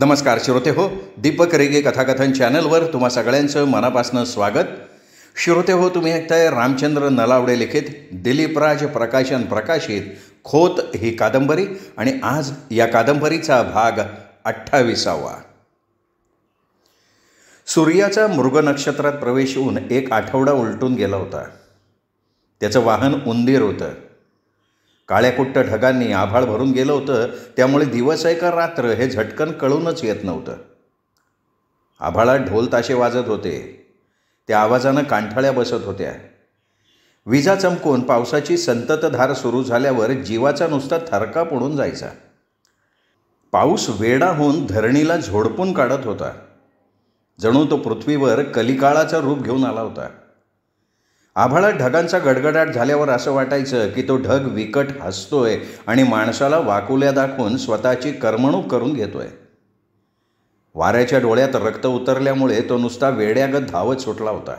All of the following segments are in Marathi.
नमस्कार श्रोते हो, दीपक रेगे कथाकथन चॅनलवर तुम्हा सगळ्यांचं मनापासून स्वागत. श्रोते हो, तुम्ही ऐकताय रामचंद्र नलावडे लिखित दिलीपराज प्रकाशन प्रकाशित खोत ही कादंबरी आणि आज या कादंबरीचा भाग 28वा. सूर्याचा मृग नक्षत्रात प्रवेश होऊन एक आठवडा उलटून गेला होता. त्याचं वाहन उंदीर होतं. काळ्याकुट्ट ढगांनी आभाळ भरून गेलं होतं, त्यामुळे दिवस आहे का रात्र हे झटकन कळूनच येत नव्हतं. आभाळात ढोल ताशे वाजत होते. त्या आवाजानं कानठळ्या बसत होत्या. विजा चमकून पावसाची संततधार सुरू झाल्यावर जीवाचा नुसता थरकाप उडून जायचा. पाऊस वेडा होऊन धरणीला झोडपून काढत होता. जणू तो पृथ्वीवर कलिकाळाचं रूप घेऊन आला होता. आभाळात ढगांचा गडगडाट झाल्यावर असं वाटायचं की तो ढग विकट हसतोय आणि माणसाला वाकुल्या दाखवून स्वतःची करमणूक करून घेतोय. वाऱ्याच्या डोळ्यात रक्त उतरल्यामुळे तो नुसता वेड्यागत धावत सुटला होता.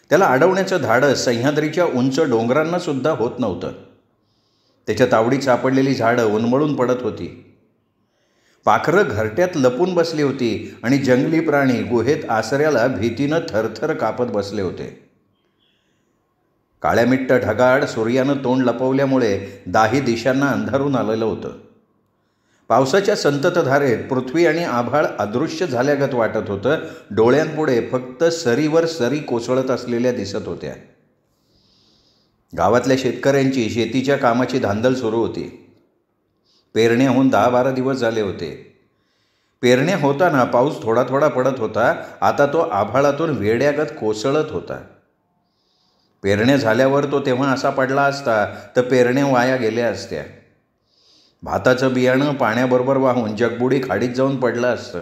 त्याला अडवण्याचं धाडस सह्याद्रीच्या उंच डोंगरांना सुद्धा होत नव्हतं. त्याच्या तावडीत सापडलेली झाडं उन्मळून पडत होती. पाखरं घरट्यात लपून बसली होती आणि जंगली प्राणी गुहेत आसऱ्याला भीतीनं थरथर कापत बसले होते. काळ्यामिट्ट ढगाळ सूर्यानं तोंड लपवल्यामुळे दाही दिशांना अंधारून आलेलं होतं. पावसाच्या संततधारेत पृथ्वी आणि आभाळ अदृश्य झाल्यागत वाटत होतं. डोळ्यांपुढे फक्त सरीवर सरी कोसळत असलेल्या दिसत होत्या. गावातल्या शेतकऱ्यांची शेतीच्या कामाची धांदल सुरू होती. पेरण्याहून 10-12 दिवस झाले होते. पेरण्या होताना पाऊस थोडा थोडा पडत होता. आता तो आभाळातून वेड्यागत कोसळत होता. पेरण्या झाल्यावर तो तेव्हा असा पडला असता तर पेरण्या वाया गेल्या असत्या. भाताचं बियाणं पाण्याबरोबर वाहून जगबुडी खाडीत जाऊन पडलं असतं.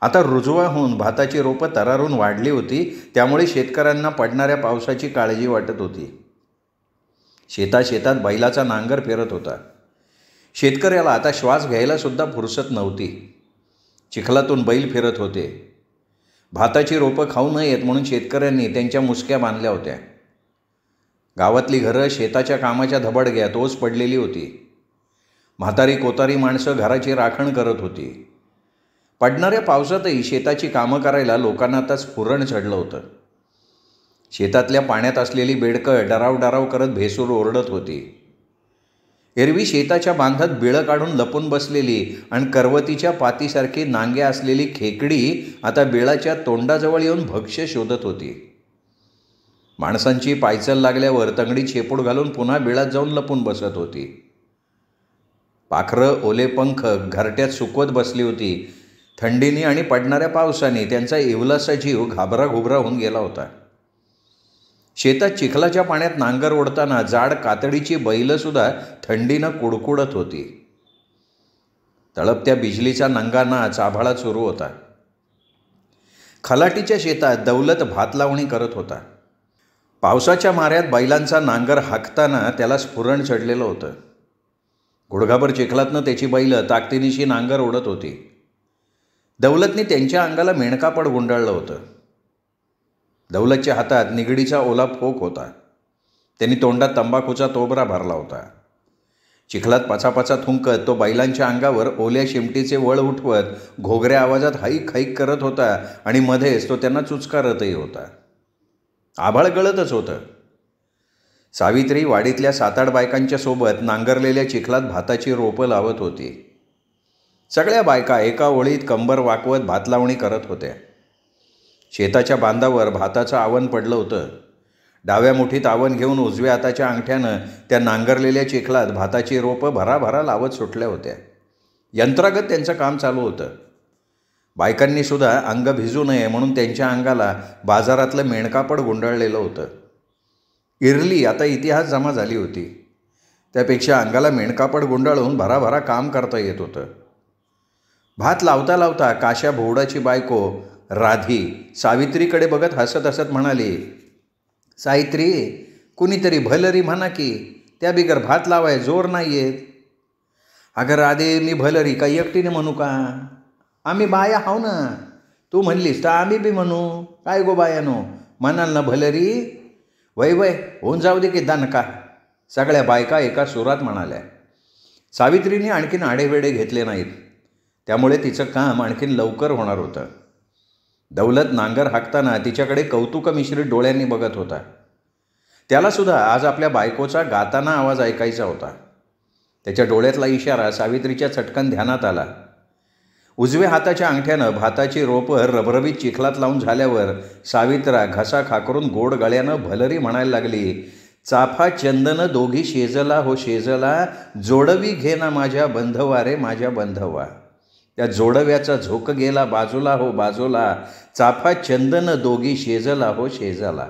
आता रुजवा होऊन भाताची रोपं तरारून वाढली होती, त्यामुळे शेतकऱ्यांना पडणाऱ्या पावसाची काळजी वाटत होती. शेतात बैलाचा नांगर फिरत होता. शेतकऱ्याला आता श्वास घ्यायला सुद्धा फुरसत नव्हती. चिखलातून बैल फिरत होते. भाताची रोपं खाऊ नयेत म्हणून शेतकऱ्यांनी त्यांच्या मुसक्या बांधल्या होत्या. गावातली घरं शेताच्या कामाच्या धबडग्यात ओस पडलेली होती. म्हातारी कोतारी माणसं घराची राखण करत होती. पडणाऱ्या पावसातही शेताची कामं करायला लोकांना आता स्फुरण चढलं होतं. शेतातल्या पाण्यात असलेली बेडकं डराव करत भेसूर ओरडत होती. एरवी शेताच्या बांधात बिळं काढून लपून बसलेली आणि करवतीच्या पातीसारखी नांग्या असलेली खेकडी आता बिळाच्या तोंडाजवळ येऊन भक्ष्य शोधत होती. माणसांची पायचल लागल्यावर तंगडीत शेपूट घालून पुन्हा बिळात जाऊन लपून बसत होती. पाखरं ओले पंख घरट्यात सुकवत बसली होती. थंडीने आणि पडणाऱ्या पावसाने त्यांचा इवलासा जीव घाबराघुबरा होऊन गेला होता. शेतात चिखलाच्या पाण्यात नांगर ओढताना जाड कातडीची बैलंसुद्धा थंडीनं कुडकुडत होती. तळपत्या बिजलीचा नंगा नाच आभाळात सुरू होता. खलाटीच्या शेतात दौलत भात लावणी करत होता. पावसाच्या माऱ्यात बैलांचा नांगर हाकताना त्याला स्फुरण चढलेलं होतं. गुडघाभर चिखलातनं त्याची बैलं ताकदीनिशी नांगर ओढत होती. दौलतने त्यांच्या अंगाला मेणकापड गुंडाळलं होतं. दौलतच्या हातात निगडीचा ओला फोक होता. त्यांनी तोंडात तंबाखूचा तोबरा भरला होता. चिखलात पाचापाचा थुंकत तो बैलांच्या अंगावर ओल्या शिमटीचे वळ उठवत घोगऱ्या आवाजात हाईक हाईक करत होता आणि मध्येच तो त्यांना चुचकारतही होता. आभाळ गळतच होतं. सावित्री वाडीतल्या 7-8 बायकांच्या सोबत नांगरलेल्या चिखलात भाताची रोपं लावत होती. सगळ्या बायका एका ओळीत कंबर वाकवत भात लावणी करत होत्या. शेताच्या बांधावर भाताचं आवण पडलं होतं. डाव्या मुठीत आवण घेऊन उजव्या हाताच्या अंगठ्यानं त्या नांगरलेल्या चिखलात भाताची रोपं भराभरा लावत सुटल्या होत्या. यंत्रागत त्यांचं काम चालू होतं. बायकांनी सुद्धा अंग भिजू नये म्हणून त्यांच्या अंगाला बाजारातलं मेणकापड गुंडाळलेलं होतं. इरली आता इतिहास जमा झाली होती. त्यापेक्षा अंगाला मेणकापड गुंडाळून भराभरा काम करता येत होतं. भात लावता लावता काशा भोवडाची बायको राधी सावित्रीकडे बघत हसत हसत म्हणाली, सावित्री, कुणीतरी भलरी म्हणा की, त्या बिगर भात लावाय जोर नाही येत. अगं राधे, मी भलरी का एकटीने म्हणू का? आम्ही बाया हाव ना. तू म्हणलीस तर आम्ही बी म्हणू. काय गो बायानो, म्हणाल ना भलरी? वय होऊन जाऊ दे की दणका. सगळ्या बायका एका सुरात म्हणाल्या. सावित्रीने आणखीन आडेवेडे घेतले नाहीत. त्यामुळे तिचं काम आणखीन लवकर होणार होतं. दौलत नांगर हाकताना तिच्याकडे कौतुक मिश्रित डोळ्यांनी बघत होता. त्यालासुद्धा आज आपल्या बायकोचा गाताना आवाज ऐकायचा होता. त्याच्या डोळ्यातला इशारा सावित्रीच्या चटकन ध्यानात आला. उजव्या हाताच्या अंगठ्यानं भाताची रोपं रबरबीत चिखलात लावून झाल्यावर सावित्रा घसा खाकरून गोड गळ्यानं भलरी म्हणायला लागली, चाफा चंदन दोघी शेजला हो शेजला, जोडवी घे ना माझ्या बंधवा रे माझ्या बंधवा. त्या जोडव्याचा झोक गेला बाजूला हो बाजूला, चाफा चंदन दोघी शेजला हो शेजला.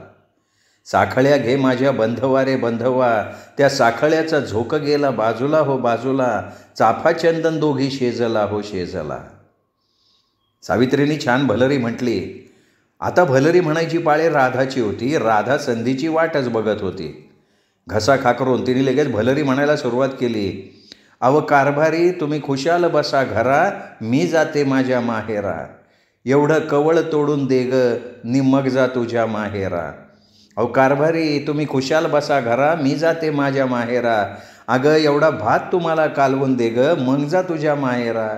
साखळ्या घे माझ्या बंधवा रे बंधवा, त्या साखळ्याचा झोक गेला बाजूला हो बाजूला, चाफा चंदन दोघी शेजला हो शेजला. सावित्रीने छान भलरी म्हटली. आता भलरी म्हणायची पाळी राधाची होती. राधा संधीची वाटच बघत होती. घसा खाकरून तिने लगेच भलरी म्हणायला सुरुवात केली. अव कारभारी तुम्ही खुशाल बसा घरा, मी जाते माझ्या माहेरा. एवढं कवळ तोडून दे ग, नि मग जा तुझ्या माहेरा. अहो कारभारी तुम्ही खुशाल बसा घरा, मी जाते माझ्या माहेरा. अगं एवढा भात तुम्हाला कालवून दे ग, मग जा तुझ्या माहेरा.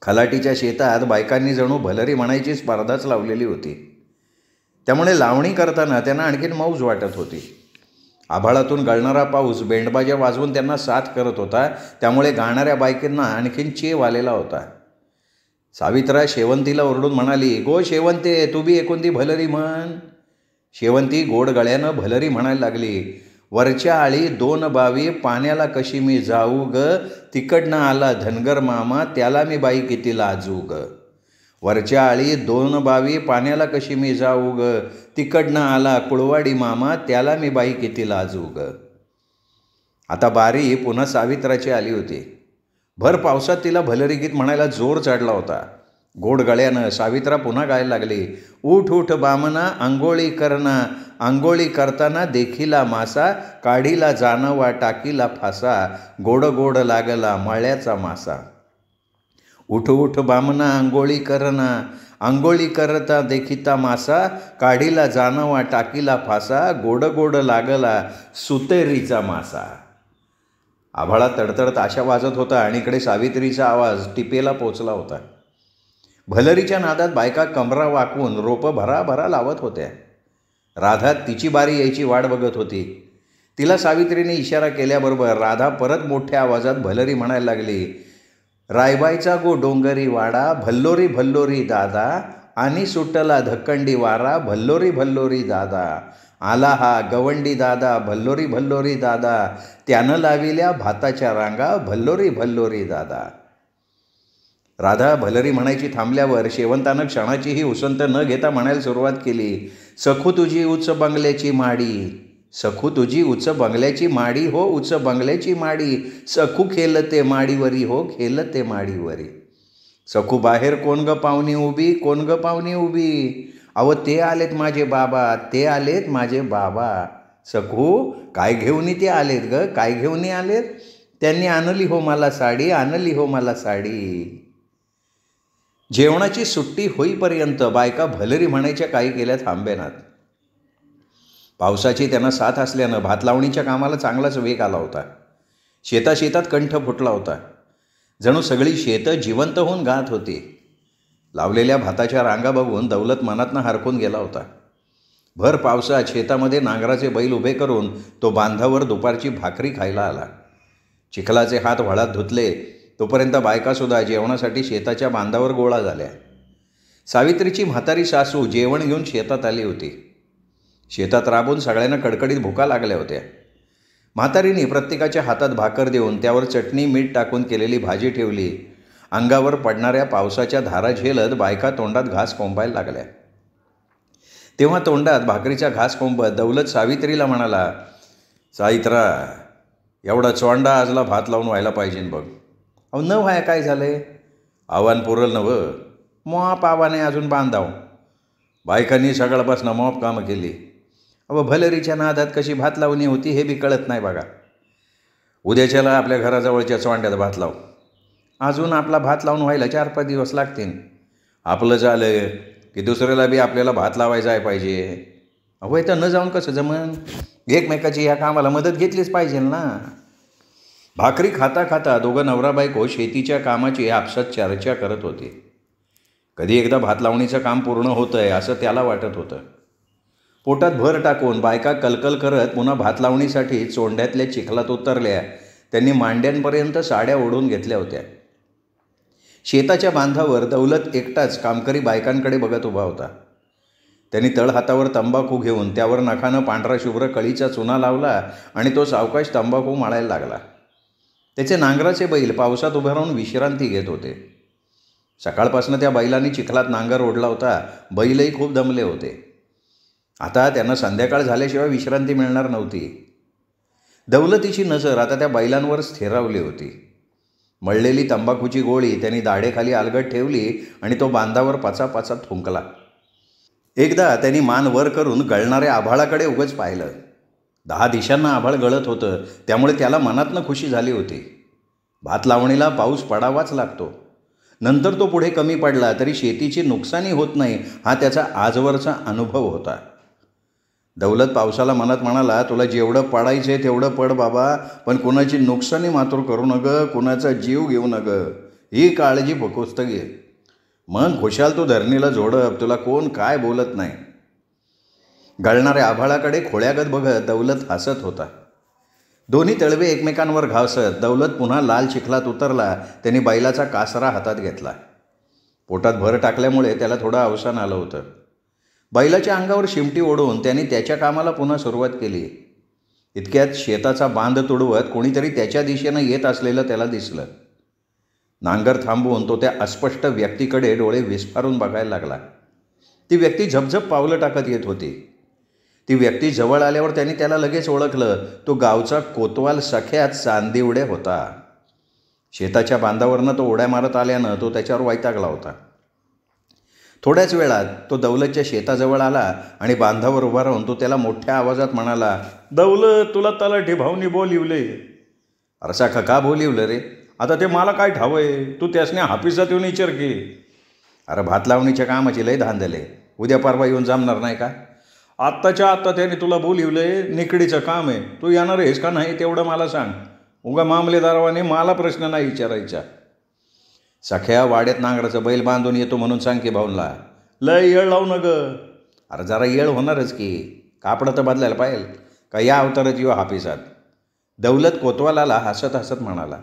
खलाटीच्या शेतात बायकांनी जणू भलरी म्हणायची स्पर्धाच लावलेली होती. त्यामुळे लावणी करताना त्यांना आणखीन मौज वाटत होती. आभाळातून गळणारा पाऊस बेंडबाज्या वाजवून त्यांना साथ करत होता. त्यामुळे गाणाऱ्या बायकांना आणखीन चेव आलेला होता. सावित्रा शेवंतीला ओरडून म्हणाली, गो शेवंते तू बी एकुंदी भलरी म्हण. शेवंती गोड गळ्यानं भलरी म्हणायला लागली. वरच्या आळी 2 बावी पाण्याला कशी मी जाऊ ग, तिकडनं आला धनगर मामा त्याला मी बाई किती लाजू ग. वरच्या आळी 2 बावी पाण्याला कशी मी जाऊ ग, तिकडनं आला कुळवाडी मामा त्याला मी बाई किती लाजू ग. आता बारी पुन्हा सावित्राची आली होती. भर पावसात तिला भलरी गीत म्हणायला जोर चढला होता. गोड गळ्यानं सावित्रा पुन्हा गायला लागली. उठ उठ बामना आंघोळी करणा, आंघोळी करताना देखीला मासा, काढीला जानवा टाकीला फासा, गोड गोड लागला मळ्याचा मासा. उठ उठ बामना आंघोळी करणा, आंघोळी करता देखिता मासा, काढीला जानवा टाकीला फासा, गोड गोड लागला सुतेरीचा मासा. आभाळात तडतडत आशा वाजत होता आणि इकडे सावित्रीचा आवाज टिपेला पोचला होता. भलरीच्या नादात बायका कमरा वाकवून रोपं भराभरा लावत होत्या. राधा तिची बारी यायची वाट बघत होती. तिला सावित्रीने इशारा केल्याबरोबर राधा परत मोठ्या आवाजात भलरी म्हणायला लागली. रायबाईचा गो डोंगरी वाडा, भल्लोरी भल्लोरी दादा, आणि सुटला धक्कंडी वारा, भल्लोरी भल्लोरी दादा. आला हा गवंडी दादा, भल्लोरी भल्लोरी दादा, त्यानं लाविल्या भाताच्या रांगा, भल्लोरी भल्लोरी दादा. राधा भलरी म्हणायची थांबल्यावर शेवंतानं क्षणाचीही उसंत न घेता म्हणायला सुरुवात केली. सखू तुझी उच्च बंगल्याची माडी, सखू तुझी उच्च बंगल्याची माडी हो, उच्च बंगल्याची माडी, सखू खेलते माडीवरी हो, खेलते माडीवरी. सखू बाहेर कोण ग पाहुणी उभी, कोण ग पाहुणी उभी, अहो ते आलेत माझे बाबा, ते आलेत माझे बाबा. सखू काय घेऊन ते आलेत ग, काय घेऊन आलेत, त्यांनी आणली हो मला साडी, आणली हो मला साडी. जेवणाची सुट्टी होईपर्यंत बायका भलरी म्हणायच्या काही केल्या थांबेनात. पावसाची त्यांना साथ असल्यानं भात लावणीच्या कामाला चांगलाच वेग आला होता. शेतात कंठ फुटला होता. जणू सगळी शेतं जिवंत होऊन गात होती. लावलेल्या भाताच्या रांगा बघून दौलत मनातनं हरकून गेला होता. भर पावसात शेतामध्ये नांगराचे बैल उभे करून तो बांधावर दुपारची भाकरी खायला आला. चिखलाचे हात व्हळात धुतले तोपर्यंत बायकासुद्धा जेवणासाठी शेताच्या बांधावर गोळा झाल्या. सावित्रीची म्हातारी सासू जेवण घेऊन शेतात आली होती. शेतात राबून सगळ्यांना कडकडीत भुका लागल्या होत्या. म्हातारीने प्रत्येकाच्या हातात भाकर देऊन त्यावर चटणी मीठ टाकून केलेली भाजी ठेवली. अंगावर पडणाऱ्या पावसाच्या धारा झेलत बायका तोंडात घास कोंबायला लागल्या. तेव्हा तोंडात भाकरीचा घास कोंबत दौलत सावित्रीला म्हणाला, सावित्रा एवढा चोंडा आजला भात लावून व्हायला पाहिजे बघ. अहो न व्हाया काय झालंय, आव्हान पुरल नवं, मॉप आव्हाने अजून बांधाव. बायकांनी सकाळपासून मॉप कामं केली. अहो भलरीच्या नादात कशी भात लावणी होती हे बी कळत नाही बघा. उद्याच्याला आपल्या घराजवळच्या चोंड्यात भात लाव. अजून आपला भात लावून व्हायला 4-5 दिवस लागतील. आपलं झालं की दुसऱ्याला बी आपल्याला भात लावायचं आहे पाहिजे. अहो इथं न जाऊन कसं जमन, एकमेकाची ह्या कामाला मदत घेतलीच पाहिजे ना. भाकरी खाता खाता दोघं नवरा बायको शेतीच्या कामाची आपसात चर्चा करत होते. कधी एकदा भात लावणीचं काम पूर्ण होतं आहे असं त्याला वाटत होतं. पोटात भर टाकून बायका कलकल करत पुन्हा भात लावणीसाठी चोंड्यातल्या चिखलात उतरल्या. त्यांनी मांड्यांपर्यंत साड्या ओढून घेतल्या होत्या. शेताच्या बांधावर दौलत एकटाच कामकरी बायकांकडे बघत उभा होता. त्यांनी तळहातावर तंबाखू घेऊन त्यावर नखानं पांढरा शुभ्र कळीचा चुना लावला आणि तो सावकाश तंबाखू माळायला लागला. त्याचे नांगराचे बैल पावसात उभे राहून विश्रांती घेत होते. सकाळपासून त्या बैलांनी चिखलात नांगर ओढला होता. बैलही खूप दमले होते. आता त्यांना संध्याकाळ झाल्याशिवाय विश्रांती मिळणार नव्हती. दौलतीची नजर आता त्या बैलांवर स्थिरावली होती. मळलेली तंबाखूची गोळी त्यांनी दाढेखाली अलगद ठेवली आणि तो बांधावर पाचापाचा थुंकला. एकदा त्यांनी मान वर करून गळणाऱ्या आभाळाकडे उगाच पाहिलं. 10 दिशांना आभाळ गळत होतं. त्यामुळे त्याला मनातनं खुशी झाली होती. भात लावणीला पाऊस पडावाच लागतो. नंतर तो पुढे कमी पडला तरी शेतीची नुकसानी होत नाही हा त्याचा आजवरचा अनुभव होता. दौलत पावसाला मनात म्हणाला, तुला जेवढं पडायचे तेवढं पड बाबा, पण कुणाची नुकसानी मात्र करू नगं, कुणाचा जीव घेऊ नगं, ही काळजी फकुस्त घे. मग खुशाल तू धरणीला जोडप, तुला कोण काय बोलत नाही. गळणाऱ्या आभाळाकडे खोळ्यागत बघत दौलत हसत होता. दोन्ही तळवे एकमेकांवर घासत दौलत पुन्हा लाल चिखलात उतरला. त्यांनी बैलाचा कासरा हातात घेतला. पोटात भर टाकल्यामुळे त्याला थोडं अवसान आलं होतं. बैलाच्या अंगावर शिमटी ओढून त्यांनी त्याच्या कामाला पुन्हा सुरुवात केली. इतक्यात शेताचा बांध तुडवत कोणीतरी त्याच्या दिशेनं येत असलेलं त्याला दिसलं. नांगर थांबवून तो त्या अस्पष्ट व्यक्तीकडे डोळे विस्फारून बघायला लागला. ती व्यक्ती झपझप पावलं टाकत येत होती. ती व्यक्ती जवळ आल्यावर त्यांनी त्याला लगेच ओळखलं. तो गावचा कोतवाल सख्या चांदिवडे होता. शेताच्या बांधावरनं तो उड्या मारत आल्यानं तो त्याच्यावर वैतागला होता. थोड्याच वेळात तो दौलतच्या शेताजवळ आला आणि बांधावर उभा राहून तो त्याला मोठ्या आवाजात म्हणाला, दौलत, तुला तलाठी भाऊनी बोलिवले. अरसा का बोलिवलं रे? आता ते मला काय ठावंय, तू त्यासने हापिसात येऊन विचार की. अरे भात लावणीच्या कामाची लय धांदले, उद्या परवा येऊन जमणार नाही का? आत्ताच्या आत्ता त्याने तुला बोलिवलंय, निकडीचं काम आहे, तू येणार आहेस का नाही तेवढं मला सांग. उगा मामलेदारावाने मला प्रश्न नाही विचारायचा. सख्या, वाड्यात नांगराचं बैल बांधून येतो म्हणून सांग की भाऊनला. लय येळ लावू न गं. अरे जरा येळ होणारच की, कापडं तर बदलायला पाहिजे का या अवतारात येऊ हापिसात. दौलत कोतवालाला हसत हसत म्हणाला,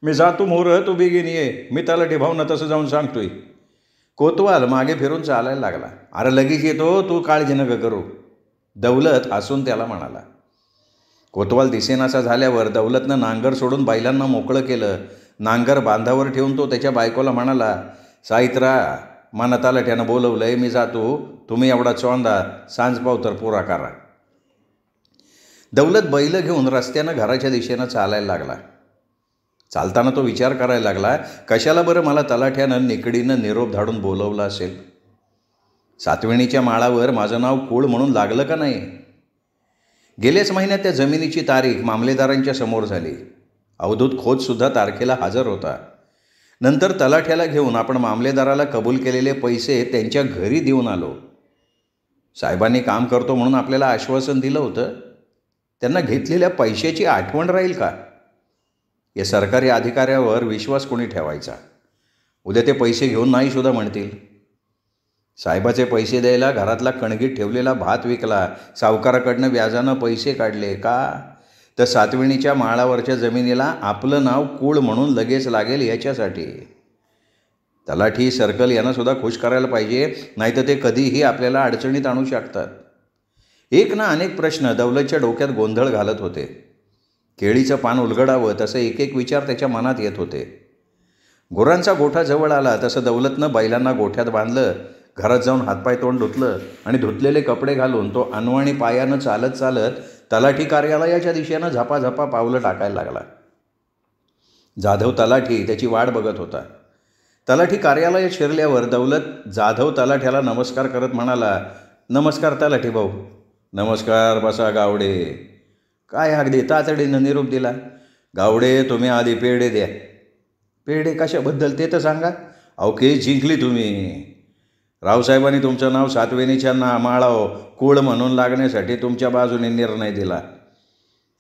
मी जातो मोर, तू बेगीन ये, मी तलाठी भाऊंना तसं जाऊन सांगतोय. कोतवाल मागे फिरून चालायला लागला. अरे लगेच येतो, तू काळजी नका करू, दौलत हसून त्याला म्हणाला. कोतवाल दिसेनासा झाल्यावर दौलतनं नांगर सोडून बैलांना मोकळं केलं. नांगर बांधावर ठेवून तो त्याच्या बायकोला म्हणाला, साईत्रा, मला तलाठ्यानं बोलवलंय, मी जातो, तुम्ही एवढा चोंदा सांज पावतर पुरा करा. दौलत बैल घेऊन रस्त्यानं घराच्या दिशेनं चालायला लागला. चालताना तो विचार करायला लागला, कशाला बरं मला तलाठ्यानं निकडीनं निरोप धाडून बोलवलं असेल? सातवेणीच्या माळावर माझं नाव कुळ म्हणून लागलं का नाही? गेल्याच महिन्यात त्या जमिनीची तारीख मामलेदारांच्या समोर झाली. अवधूत खोतसुद्धा तारखेला हजर होता. नंतर तलाठ्याला घेऊन आपण मामलेदाराला कबूल केलेले पैसे त्यांच्या घरी देऊन आलो. साहेबांनी काम करतो म्हणून आपल्याला आश्वासन दिलं होतं, त्यांना घेतलेल्या पैशाची आठवण राहील का? या सरकारी अधिकाऱ्यावर विश्वास कोणी ठेवायचा? उद्या ते पैसे घेऊन नाही सुद्धा म्हणतील. साहेबाचे पैसे द्यायला घरातला कणगीत ठेवलेला भात विकला, सावकाराकडनं व्याजानं पैसे काढले का? तर सातवेणीच्या माळावरच्या जमिनीला आपलं नाव कुळ म्हणून लगेच लागेल याच्यासाठी. तलाठी, सर्कल यांना सुद्धा खुश करायला पाहिजे, नाहीतर ते कधीही आपल्याला अडचणीत आणू शकतात. एक ना अनेक प्रश्न दौलतच्या डोक्यात गोंधळ घालत होते. केळीचं पान उलगडावं तसं एक एक विचार त्याच्या मनात येत होते. गुरांचा गोठा जवळ आला तसं दौलतनं बैलांना गोठ्यात बांधलं. घरात जाऊन हातपाय तोंड धुतलं आणि धुतलेले कपडे घालून तो अनवाणी पायानं चालत चालत तलाठी कार्यालयाच्या दिशेनं झपाझपा पावलं टाकायला लागला. जाधव तलाठी त्याची वाट बघत होता. तलाठी कार्यालयात शिरल्यावर दौलत जाधव तलाठ्याला नमस्कार करत म्हणाला, नमस्कार तलाठी भाऊ. नमस्कार, बसा गावडे. काय अगदी तातडीनं निरोप दिला? गावडे, तुम्ही आधी पेढे द्या. पेढे कशाबद्दल ते तर सांगा. अवके जिंकली तुम्ही. रावसाहेबांनी तुमचं नाव सातवेणीच्या माळाव कुळ म्हणून लागण्यासाठी तुमच्या बाजूने निर्णय दिला.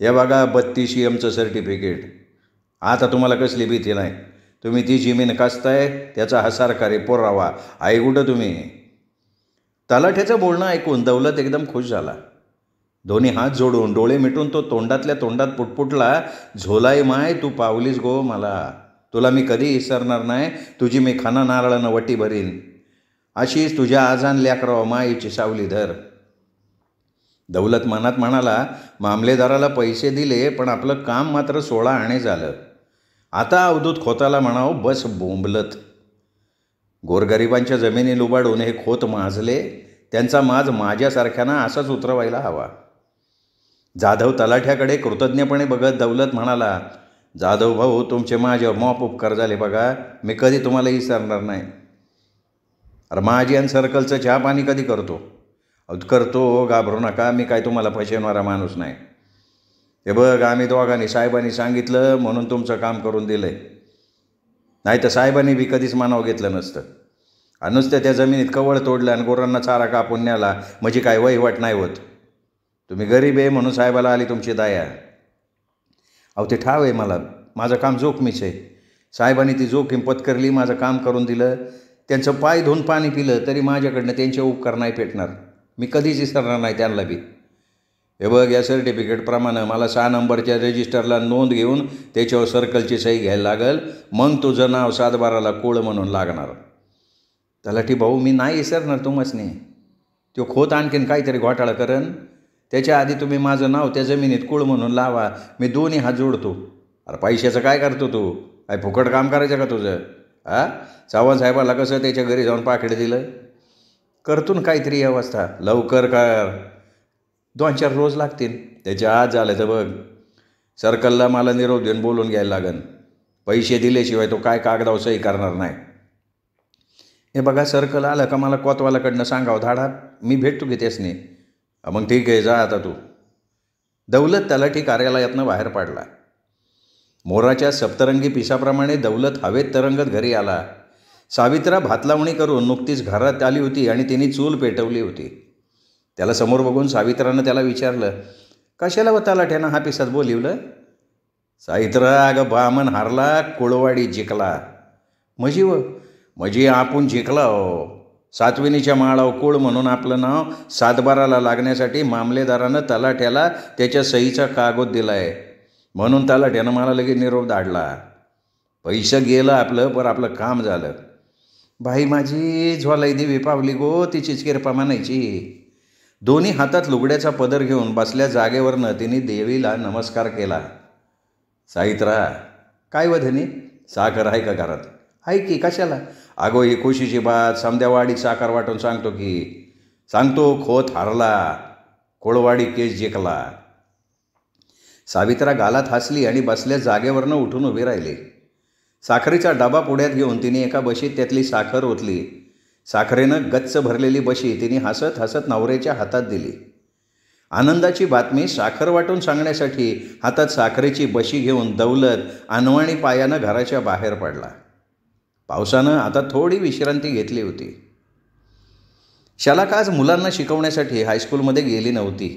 हे बघा 32 EMचं सर्टिफिकेट. आता तुम्हाला कसली भीती नाही. तुम्ही ती जमीन कसताय त्याचा हा सरकारी पुरावा आहे कुठं तुम्ही. तलाठ्याचं बोलणं ऐकून दौलत एकदम खुश झाला. दोन्ही हात जोडून डोळे मिटून तो तोंडातल्या तोंडात पुटपुटला, झोलाई माय तू पावलीस गो मला. तुला मी कधी विसरणार नाही. तुझी मी खाना नारळानं वटी भरीन. अशीच तुझ्या आजान लेकराव माईची सावली धर. दौलत मनात म्हणाला, मामलेदाराला पैसे दिले पण आपलं काम मात्र 16 आणे झालं. आता अवधूत खोताला म्हणावं बस बोंबलत. गोरगरिबांच्या जमिनी लुबाडून हे खोत माजले. त्यांचा माज माझ्यासारख्यांना असाच उतरवायला हवा. जाधव तलाठ्याकडे कृतज्ञपणे बघत दौलत म्हणाला, जाधव भाऊ तुमचे माझ्यावर मॉप उपकार झाले बघा. मी कधी तुम्हाला विसरणार नाही. अरे माझी आणि सर्कलचं चहा पाणी कधी करतो. करतो, घाबरू नका. मी काय तुम्हाला फसवणारा माणूस नाही. हे बघ आम्ही दोघांनी साहेबांनी सांगितलं म्हणून तुमचं काम करून दिलं आहे. नाही तर साहेबांनी बी कधीच मानावं घेतलं नसतं. आणि नुसतं त्या जमिनीत कवळ तोडलं आणि गुरांना चारा कापून न्याला म्हणजे काय वहिवाट नाही होत. तुम्ही गरीब आहे म्हणून साहेबाला आली तुमची दया. अहो ते ठाव आहे मला. माझं काम जोखमीच आहे. साहेबांनी ती जोखीम पत्करली, माझं काम करून दिलं. त्यांचं पाय धुवून पाणी पिलं तरी माझ्याकडनं त्यांचे उपकार नाही पेटणार. मी कधीच विसरणार नाही त्यांना बी. हे बघ या सर्टिफिकेटप्रमाणे मला 6 नंबरच्या रजिस्टरला नोंद घेऊन त्याच्यावर सर्कलची सही घ्यायला लागल. मग तुझं नाव 7/12ला कुळ म्हणून लागणार. तलाठी भाऊ मी नाही विसरणार तुमसनी. तो खोत आणखीन काहीतरी घोटाळा करण. त्याच्या आधी तुम्ही माझं नाव त्या जमिनीत कुळ म्हणून लावा. मी दोन्ही हात जोडतो. अरे पैशाचं काय करतो तू. काय फुकट काम करायचं का तुझं. चव्हाण साहेबाला कसं त्याच्या घरी जाऊन पाकिट दिलं. करतो ना काहीतरी व्यवस्था. लवकर कर. 2-4 रोज लागतील. त्याच्या आत झालं तर बघ सर्कलला मला निरोप देऊन बोलून घ्यायला लागन. पैसे दिल्याशिवाय तो काय कागदावर सही करणार नाही. हे बघा सर्कल आलं का मला कोतवालाकडनं सांगावं धाडा. मी भेटतो की त्यासनी. मग ठीक आहे जा आता तू. दौलत तलाठी कार्यालयातनं बाहेर पडला. मोराच्या सप्तरंगी पिसाप्रमाणे दौलत हवेत तरंगत घरी आला. सावित्रा भातलावणी करून नुकतीच घरात आली होती आणि तिने चूल पेटवली होती. त्याला समोर बघून सावित्रानं त्याला विचारलं, कशाला व तलाठ्यानं हा पिसात बोलिवलं. सावित्रा अगं बामन हारला कुळवाडी जिंकला. म्हणजे आपण जिंकला हो. 7विनीच्या माळावर कुळ म्हणून आपलं नाव 7/12ला लागण्यासाठी मामलेदारानं तलाठ्याला त्याच्या सहीचा कागद दिला आहे. म्हणून तलाठ्यानं मला लगेच निरोप धाडला. पैसं गेलं आपलं पण आपलं काम झालं. बाई माझी झोलाई देवी पावली गो तिचीच किरपा म्हणायची. दोन्ही हातात लुगड्याचा पदर घेऊन बसल्या जागेवरनं तिने देवीला नमस्कार केला. सावित्रा काय वधनी साखर आहे का घरात. आहे की कशाला. अगो ही खुशीची बात. समद्यावाडीत साखर वाटून सांगतो की. सांगतो खोत हारला. कोळवाडी केस जिंकला. सावित्रा गालात हसली आणि बसल्या जागेवरनं उठून उभी राहिली. साखरेचा डबा पुढ्यात घेऊन तिने एका बशीत त्यातली साखर ओतली. साखरेनं गच्च भरलेली बशी तिने हसत हसत नवऱ्याच्या हातात दिली. आनंदाची बातमी साखर वाटून सांगण्यासाठी हातात साखरेची बशी घेऊन दौलत अनवाणी पायानं घराच्या बाहेर पडला. पावसानं आता थोडी विश्रांती घेतली होती. शलाका आज मुलांना शिकवण्यासाठी हायस्कूलमध्ये गेली नव्हती.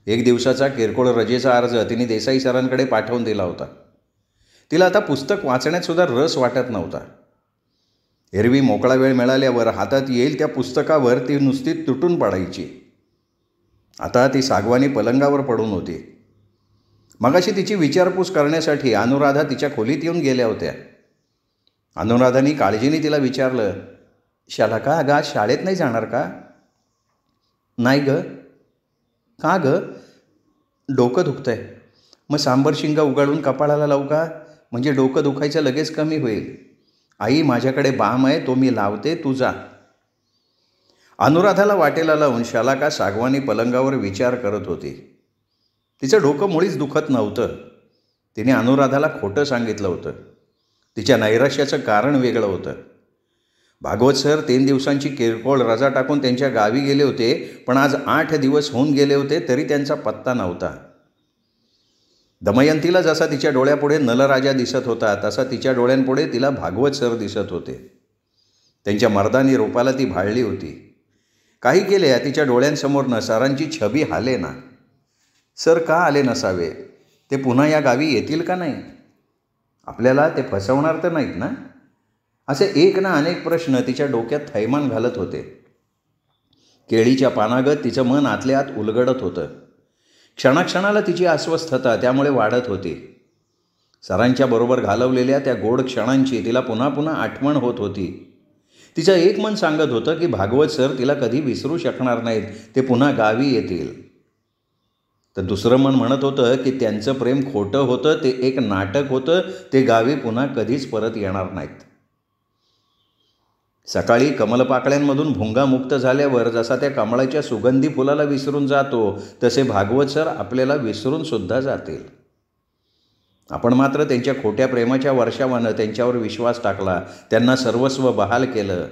1 दिवसाचा किरकोळ रजेचा अर्ज तिने देसाई सरांकडे पाठवून दिला होता. तिला आता पुस्तक वाचण्यात सुद्धा रस वाटत नव्हता. एरवी मोकळा वेळ मिळाल्यावर हातात येईल त्या पुस्तकावर ती नुसती तुटून पडायची. आता ती सागवानी पलंगावर पडून होती. मगाशी तिची विचारपूस करण्यासाठी अनुराधा तिच्या खोलीत येऊन गेल्या होत्या. अनुराधानी काळजीने तिला विचारलं, शलाका अगं आज शाळेत नाही जाणार का. नाही ग. का ग. डोकं दुखतंय. मग सांबर शिंगा उगाळून कपाळाला लावू का. म्हणजे डोकं दुखायचं लगेच कमी होईल. आई माझ्याकडे बाम आहे तो मी लावते तू जा. अनुराधाला वाटेला लावून शलाका सागवानी पलंगावर विचार करत होती. तिचं डोकं मुळीच दुखत नव्हतं. तिने अनुराधाला खोटं सांगितलं होतं. तिच्या नैराश्याचं कारण वेगळं होतं. भागवत सर 3 दिवसांची किरकोळ रजा टाकून त्यांच्या गावी गेले होते. पण आज 8 दिवस होऊन गेले होते तरी त्यांचा पत्ता नव्हता. दमयंतीला जसा तिच्या डोळ्यापुढे नलराजा दिसत होता तसा तिच्या डोळ्यांपुढे तिला भागवत सर दिसत होते. त्यांच्या मर्दानी रूपाला ती भाळली होती. काही केल्या तिच्या डोळ्यांसमोरनं सरांची छबी हालेना. सर का आले नसावे. ते पुन्हा या गावी येतील का नाही. आपल्याला ते फसवणार तर नाहीत ना? असे एक ना अनेक प्रश्न तिच्या डोक्यात थैमान घालत होते. केळीच्या पानागत तिचं मन आतल्या आत उलगडत होतं. क्षणाक्षणाला तिची अस्वस्थता त्यामुळे वाढत होती. सरांच्या बरोबर घालवलेल्या त्या गोड क्षणांची तिला पुन्हा पुन्हा आठवण होत होती. तिचं एक मन सांगत होतं की भागवत सर तिला कधी विसरू शकणार नाहीत, ते पुन्हा गावी येतील. तर दुसरं मन म्हणत होतं की त्यांचं प्रेम खोटं होतं, ते एक नाटक होतं, ते गावी पुन्हा कधीच परत येणार नाहीत. सकाळी कमलपाकळ्यांमधून भुंगा मुक्त झाल्यावर जसा त्या कमळाच्या सुगंधी फुलाला विसरून जातो, तसे भागवत सर आपल्याला विसरून सुद्धा जातील. आपण मात्र त्यांच्या खोट्या प्रेमाच्या वर्षावानं त्यांच्यावर विश्वास टाकला, त्यांना सर्वस्व बहाल केलं,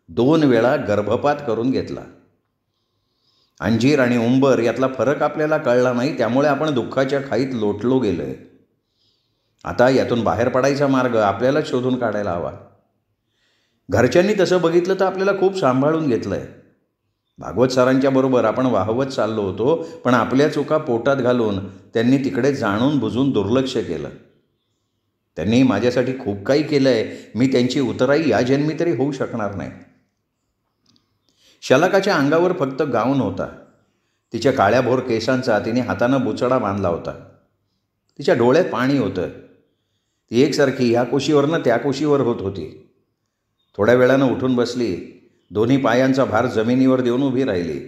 2 वेळा गर्भपात करून घेतला. अंजीर आणि उंबर यातला फरक आपल्याला कळला नाही, त्यामुळे आपण दुःखाच्या खाईत लोटलो गेलोय. आता यातून बाहेर पडायचा मार्ग आपल्याला शोधून काढायला हवा. घरच्यांनी तसं बघितलं तर आपल्याला खूप सांभाळून घेतलं आहे. भागवत सरांच्या बरोबर आपण वाहवत चाललो होतो, पण आपल्या चुका पोटात घालून त्यांनी तिकडे जाणून बुजून दुर्लक्ष केलं. त्यांनी माझ्यासाठी खूप काही केलं आहे, मी त्यांची उतराई या जन्मी तरी होऊ शकणार नाही. शलाकाच्या अंगावर फक्त गाऊन होता. तिच्या काळ्याभोर केसांचा तिने हातानं बुचडा बांधला होता. तिच्या डोळ्यात पाणी होतं. ती एकसारखी ह्या कुशीवरनं त्या कुशीवर होत होती. थोड्या वेळानं उठून बसली. दोन्ही पायांचा भार जमिनीवर देऊन उभी राहिली.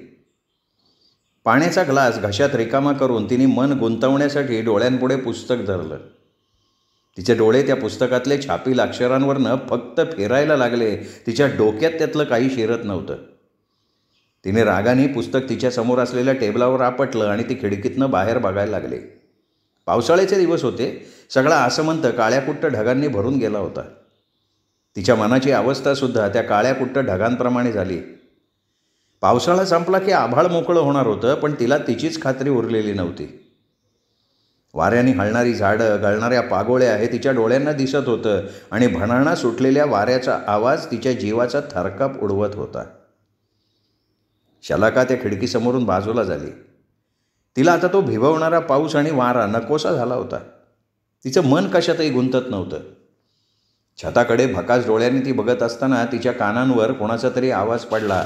पाण्याचा ग्लास घशात रिकामा करून तिने मन गुंतवण्यासाठी डोळ्यांपुढे पुस्तक धरलं. तिचे डोळे त्या पुस्तकातले छापील अक्षरांवरनं फक्त फिरायला लागले. तिच्या डोक्यात त्यातलं काही शिरत नव्हतं. तिने रागाने पुस्तक तिच्या समोर असलेल्या टेबलावर आपटलं आणि ती खिडकीतनं बाहेर बघायला लागली. पावसाळ्याचे दिवस होते. सगळा आसमंत काळ्याकुट्ट ढगांनी भरून गेला होता. तिच्या मनाची अवस्थासुद्धा त्या काळ्याकुट्ट ढगांप्रमाणे झाली. पावसाळा संपला की आभाळ मोकळं होणार होतं, पण तिला तिचीच खात्री उरलेली नव्हती. वाऱ्याने हलणारी झाडं, गळणाऱ्या पागोळ्या हे तिच्या डोळ्यांना दिसत होतं आणि भणाणा सुटलेल्या वाऱ्याचा आवाज तिच्या जीवाचा थरकाप उडवत होता. शलाका त्या खिडकीसमोरून बाजूला झाली. तिला आता तो भिववणारा पाऊस आणि वारा नकोसा झाला होता. तिचं मन कशातही गुंतत नव्हतं. छताकडे भकास डोळ्यांनी ती बघत असताना तिच्या कानांवर कोणाचा तरी आवाज पडला.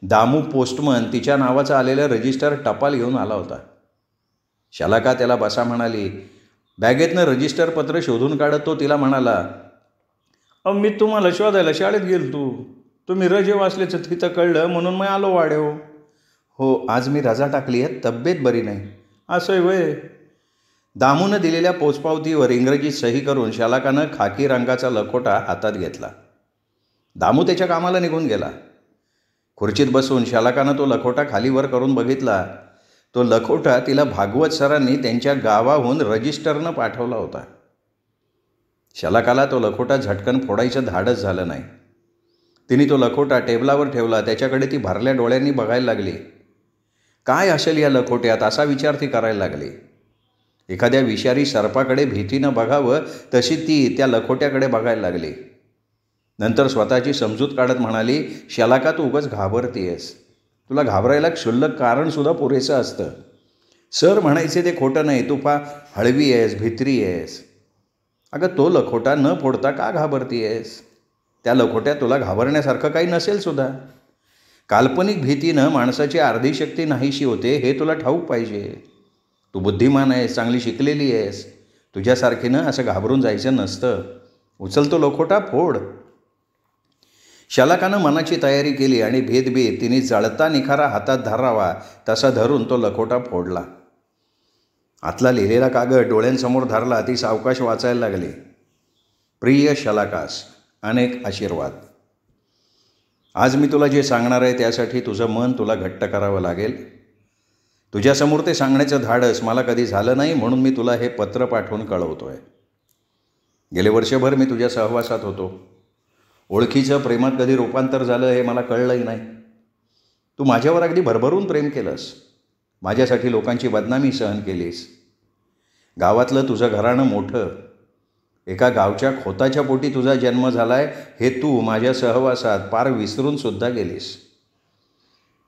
दामू पोस्टमन तिच्या नावाचं आलेलं रजिस्टर टपाल घेऊन आला होता. शलाका त्याला बसा म्हणाली. बॅगेतनं रजिस्टर पत्र शोधून काढत तो तिला म्हणाला, मी तुम्हाला शोधायला शाळेत गेलो. तुम्ही रजे वाचल्याचं तिथं कळलं म्हणून मी आलो वाड्याव. हो, आज मी रजा टाकली आहे, तब्येत बरी नाही. असं वय. दामूनं दिलेल्या पोचपावतीवर इंग्रजीत सही करून शलाकानं खाकी रंगाचा लखोटा हातात घेतला. दामू त्याच्या कामाला निघून गेला. खुर्चीत बसून शलाकानं तो लखोटा खालीवर करून बघितला. तो लखोटा तिला भागवत सरांनी त्यांच्या गावाहून रजिस्टरनं पाठवला होता. शलाकाला तो लखोटा झटकन फोडायचं धाडस झालं नाही. तिने तो लखोटा टेबलावर ठेवला. त्याच्याकडे ती भरल्या डोळ्यांनी बघायला लागली. काय असेल या लखोट्यात असा विचार ती करायला लागली. एखाद्या विषारी सर्पाकडे भीतीनं बघावं तशी ती त्या लखोट्याकडे बघायला लागली. नंतर स्वतःची समजूत काढत म्हणाली, शलाका तू उगाच घाबरतीयस. तुला घाबरायला क्षुल्लक कारणसुद्धा पुरेसं असतं. सर म्हणायचे ते खोटं नाही. तू फार हळवी आहेस, भित्री आहेस. अगं तो लखोटा न फोडता का घाबरतीयस? त्या लखोट्यात तुला घाबरण्यासारखं काही नसेल सुद्धा. काल्पनिक भीतीनं माणसाची अर्धी शक्ती नाहीशी होते हे तुला ठाऊक पाहिजे. तू बुद्धिमान आहेस, चांगली शिकलेली आहेस. तुझ्यासारखीनं असं घाबरून जायचं नसतं. उचल तो लखोटा, फोड. शलाकानं मनाची तयारी केली आणि भेदभेद तिने जळता निखारा हातात धरावा तसा धरून तो लखोटा फोडला. आतला लिहिलेला कागद डोळ्यांसमोर धरला. ती सावकाश वाचायला लागली. प्रिय शलाकास, अनेक आशीर्वाद. आज मी तुला जे सांगणार आहे त्यासाठी तुझं मन तुला घट्ट करावं लागेल. तुझ्यासमोर ते सांगण्याचं धाडस मला कधी झालं नाही, म्हणून मी तुला हे पत्र पाठवून कळवतोय. गेले वर्षभर मी तुझ्या सहवासात होतो. ओळखीचं प्रेमात कधी रूपांतर झालं हे मला कळलंही नाही. तू माझ्यावर अगदी भरभरून प्रेम केलंस. माझ्यासाठी लोकांची बदनामी सहन केलीस. गावातलं तुझं घराणं मोठं. एका गावच्या खोताच्या पोटी तुझा जन्म झालाय हे तू माझ्या सहवासात पार विसरूनसुद्धा गेलीस.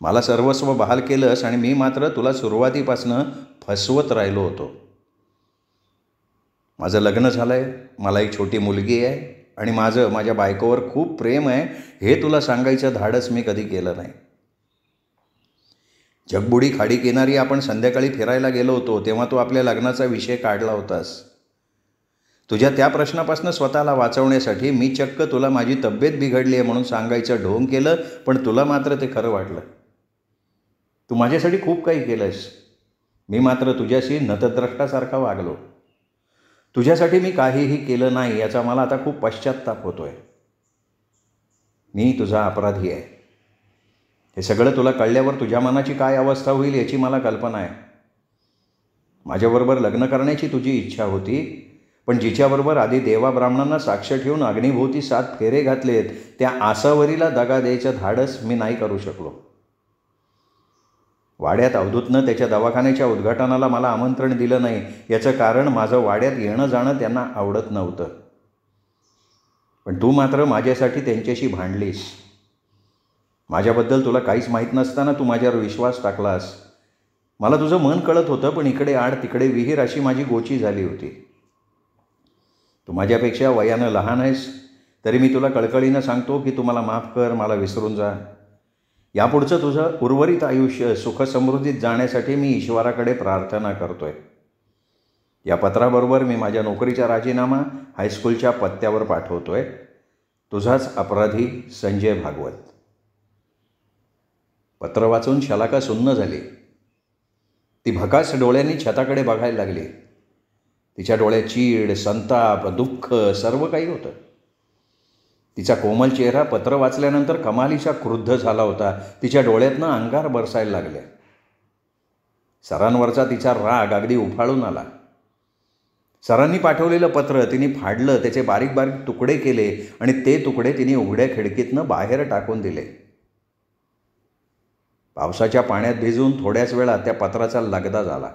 मला सर्वस्व बहाल केलंस आणि मी मात्र तुला सुरुवातीपासनं फसवत राहिलो होतो. माझं लग्न झालं आहे. मला एक छोटी मुलगी आहे आणि माझ्या बायकोवर खूप प्रेम आहे हे तुला सांगायचं धाडस मी कधी केलं नाही. जगबुडी खाडीकिनारी आपण संध्याकाळी फिरायला गेलो होतो तेव्हा तू आपल्या लग्नाचा विषय काढला होतास. तुझ्या त्या प्रश्नापासून स्वतःला वाचवण्यासाठी मी चक्क तुला माझी तब्येत बिघडली आहे म्हणून सांगायचं ढोंग केलं, पण तुला मात्र ते खरं वाटलं. तू माझ्यासाठी खूप काही केलंस. मी मात्र तुझ्याशी नतद्रष्टासारखा वागलो. तुझ्यासाठी मी काहीही केलं नाही याचा मला आता खूप पश्चात्ताप होतोय. मी तुझा अपराधी आहे. हे सगळं तुला कळल्यावर तुझ्या मनाची काय अवस्था होईल याची मला कल्पना आहे. माझ्याबरोबर लग्न करण्याची तुझी इच्छा होती, पण जिच्याबरोबर आधी देवा ब्राह्मणांना साक्ष ठेवून अग्निभोवती 7 फेरे घातलेत त्या आसावरीला दगा द्यायचं धाडस मी नाही करू शकलो. वाड्यात अवधूतनं त्याच्या दवाखान्याच्या उद्घाटनाला मला आमंत्रण दिलं नाही याचं कारण माझं वाड्यात येणं जाणं त्यांना आवडत नव्हतं. पण तू मात्र माझ्यासाठी त्यांच्याशी भांडलीस. माझ्याबद्दल तुला काहीच माहीत नसताना तू माझ्यावर विश्वास टाकलास. मला तुझं मन कळत होतं, पण इकडे आड तिकडे विहीर अशी माझी गोची झाली होती. तू माझ्यापेक्षा वयानं लहान आहेस, तरी मी तुला कळकळीनं सांगतो की तू मला माफ कर, मला विसरून जा. यापुढचं तुझं उर्वरित आयुष्य सुखसमृद्धीत जाण्यासाठी मी ईश्वराकडे प्रार्थना करतोय. या पत्राबरोबर मी माझ्या नोकरीचा राजीनामा हायस्कूलच्या पत्त्यावर पाठवतोय. तुझाच अपराधी संजय भागवत. पत्र वाचून शलाका सुन्न झाली. ती भकास डोळ्यांनी छताकडे बघायला लागली. तिच्या डोळ्यात चीड, संताप, दुःख सर्व काही होतं. तिचा कोमल चेहरा पत्र वाचल्यानंतर कमालीचा क्रुद्ध झाला होता. तिच्या डोळ्यातनं अंगार बरसायला लागले. सरांवरचा तिचा राग अगदी उफाळून आला. सरांनी पाठवलेलं पत्र तिने फाडलं, त्याचे बारीक बारीक तुकडे केले आणि ते तुकडे तिने उघड्या खिडकीतनं बाहेर टाकून दिले. पावसाच्या पाण्यात भिजून थोड्याच वेळात त्या पत्राचा लगदा झाला.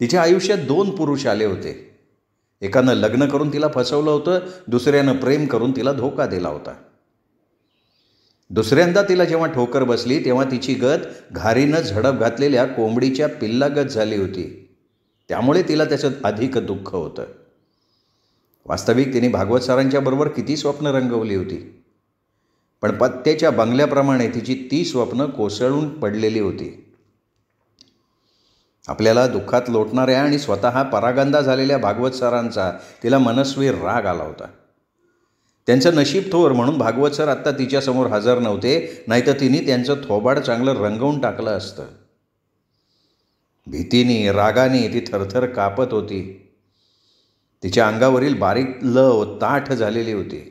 तिच्या आयुष्यात 2 पुरुष आले होते. एकानं लग्न करून तिला फसवलं होतं, दुसऱ्यानं प्रेम करून तिला धोका दिला होता. दुसऱ्यांदा तिला जेव्हा ठोकर बसली तेव्हा तिची गत घारीनं झडप घातलेल्या कोंबडीच्या पिल्लागत झाली होती. त्यामुळे तिला त्याचं अधिक दुःख होतं. वास्तविक तिने भागवत सरांच्या बरोबर किती स्वप्न रंगवली होती, पण पत्त्याच्या बंगल्याप्रमाणे तिची ती स्वप्न कोसळून पडलेली होती. आपल्याला दुःखात लोटणाऱ्या आणि स्वतः परागंदा झालेल्या भागवत सरांचा तिला मनस्वी राग आला होता. त्यांचं नशीब थोर म्हणून भागवत सर आत्ता तिच्यासमोर हजर नव्हते, नाहीतर तिने त्यांचं थोबाड चांगलं रंगवून टाकलं असतं. भीतीने रागाने ती थरथर कापत होती. तिच्या अंगावरील बारीक लव ताठ झालेली होती.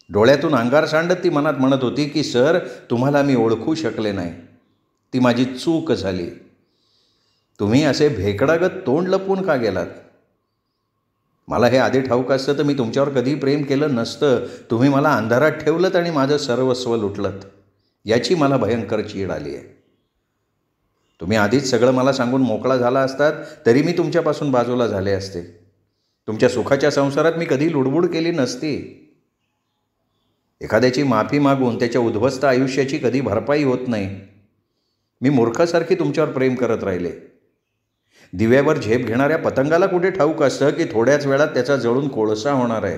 डोळ्यातून अंगार सांडत ती मनात म्हणत होती की सर, तुम्हाला मी ओळखू शकले नाही. ती माझी चूक झाली. तुम्ही असे भेकडागत तोंड लपवून का गेलात? मला हे आधी ठाऊक असतं तर मी तुमच्यावर कधी प्रेम केलं नसतं. तुम्ही मला अंधारात ठेवलंत आणि माझं सर्वस्व लुटलंत. याची मला भयंकर चीड आली आहे. तुम्ही आधीच सगळं मला सांगून मोकळा झाला असतात तरी मी तुमच्यापासून बाजूला झाले असते. तुमच्या सुखाच्या संसारात मी कधी लुडबुड केली नसती. एखाद्याची माफी मागून त्याच्या उद्ध्वस्त आयुष्याची कधी भरपाई होत नाही. मी मूर्खासारखी तुमच्यावर प्रेम करत राहिले. दिव्यावर झेप घेणाऱ्या पतंगाला कुठे ठाऊक असतं की थोड्याच वेळात त्याचा जळून कोळसा होणार आहे.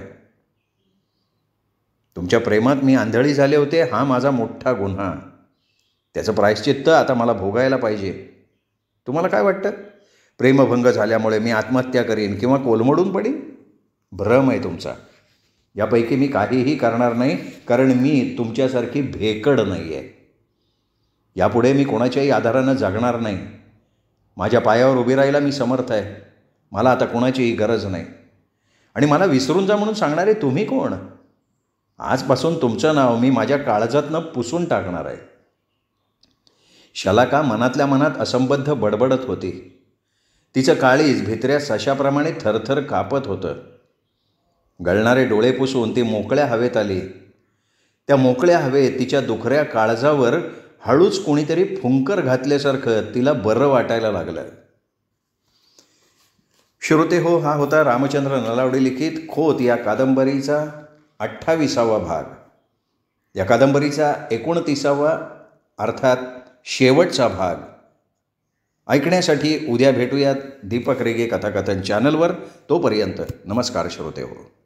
तुमच्या प्रेमात मी आंधळी झाले होते, हा माझा मोठा गुन्हा. त्याचं प्रायश्चित्त आता मला भोगायला पाहिजे. तुम्हाला काय वाटतं? प्रेमभंग झाल्यामुळे मी आत्महत्या करीन किंवा कोलमडून पडीन? भ्रम आहे तुमचा. यापैकी मी काहीही करणार नाही, कारण मी तुमच्यासारखी भेकड नाही आहे. यापुढे मी कोणाच्याही आधारानं जगणार नाही. माझ्या पायावर उभी राहायला मी समर्थ आहे. मला आता कोणाचीही गरज नाही. आणि मला विसरून जा म्हणून सांगणारे तुम्ही कोण? आजपासून तुमचं नाव मी माझ्या काळजातनं पुसून टाकणार आहे. शलाका मनातल्या मनात असंबद्ध बडबडत होती. तिचं काळीज भित्र्या सशाप्रमाणे थरथर कापत होतं. गळणारे डोळे पुसून ती मोकळ्या हवेत आली. त्या मोकळ्या हवेत तिच्या दुखऱ्या काळजावर हळूच कोणीतरी फुंकर घातल्यासारखं तिला बरं वाटायला लागलं. श्रोते हो, हा होता रामचंद्र नलावडे लिखित खोत या कादंबरीचा 28वा भाग. या कादंबरीचा 29वा अर्थात शेवटचा भाग ऐकण्यासाठी उद्या भेटूयात दीपक रेगे कथाकथन चॅनलवर. तोपर्यंत नमस्कार श्रोतेहो.